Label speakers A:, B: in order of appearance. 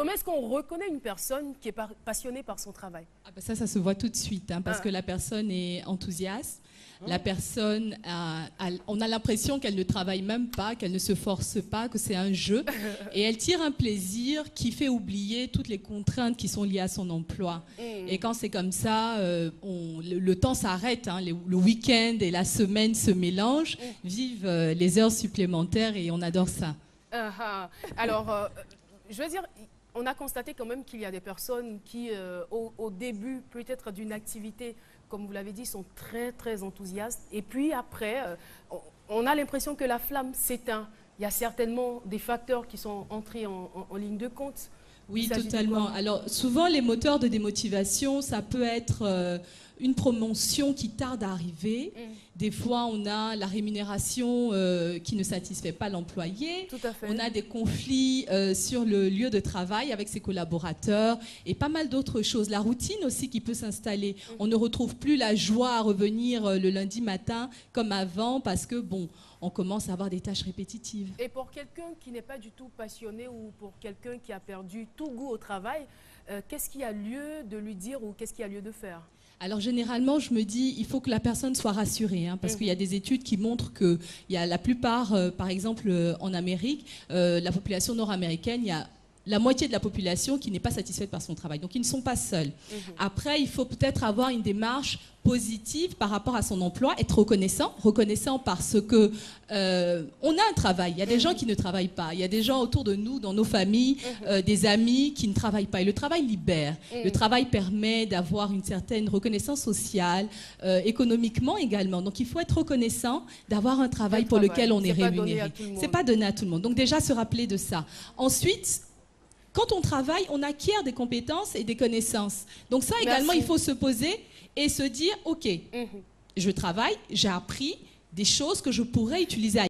A: Comment est-ce qu'on reconnaît une personne qui est passionnée par son travail?
B: Ah ben ça se voit tout de suite, hein, parce que la personne est enthousiaste. La personne, on a l'impression qu'elle ne travaille même pas, qu'elle ne se force pas, que c'est un jeu. Et elle tire un plaisir qui fait oublier toutes les contraintes qui sont liées à son emploi. Et quand c'est comme ça, le temps s'arrête, hein, le week-end et la semaine se mélangent, vivent les heures supplémentaires et on adore ça.
A: Alors, je veux dire, on a constaté quand même qu'il y a des personnes qui, au début peut-être d'une activité, comme vous l'avez dit, sont très, très enthousiastes. Et puis après, on a l'impression que la flamme s'éteint. Il y a certainement des facteurs qui sont entrés en ligne de compte.
B: Oui, totalement. Alors, souvent, les moteurs de démotivation, ça peut être une promotion qui tarde à arriver. Des fois, on a la rémunération qui ne satisfait pas l'employé.
A: Tout à fait.
B: On a des conflits sur le lieu de travail avec ses collaborateurs et pas mal d'autres choses. La routine aussi qui peut s'installer. On ne retrouve plus la joie à revenir le lundi matin comme avant parce que, bon, on commence à avoir des tâches répétitives.
A: Et pour quelqu'un qui n'est pas du tout passionné ou pour quelqu'un qui a perdu tout goût au travail, qu'est-ce qu'il y a lieu de lui dire ou qu'est-ce qu'il y a lieu de faire?
B: Alors généralement, je me dis, il faut que la personne soit rassurée, hein, parce qu'il y a des études qui montrent que la plupart, par exemple en Amérique, la population nord-américaine, il y a la moitié de la population qui n'est pas satisfaite par son travail. Donc ils ne sont pas seuls. Après, il faut peut-être avoir une démarche positive par rapport à son emploi, être reconnaissant parce que on a un travail. Il y a des gens qui ne travaillent pas. Il y a des gens autour de nous, dans nos familles, des amis qui ne travaillent pas. Et le travail libère. Le travail permet d'avoir une certaine reconnaissance sociale, économiquement également. Donc il faut être reconnaissant d'avoir un travail pour lequel on est rémunéré. C'est pas donné à tout le monde. Donc déjà se rappeler de ça. Ensuite, quand on travaille, on acquiert des compétences et des connaissances. Donc ça également, il faut se poser et se dire, OK, je travaille, j'ai appris des choses que je pourrais utiliser ailleurs.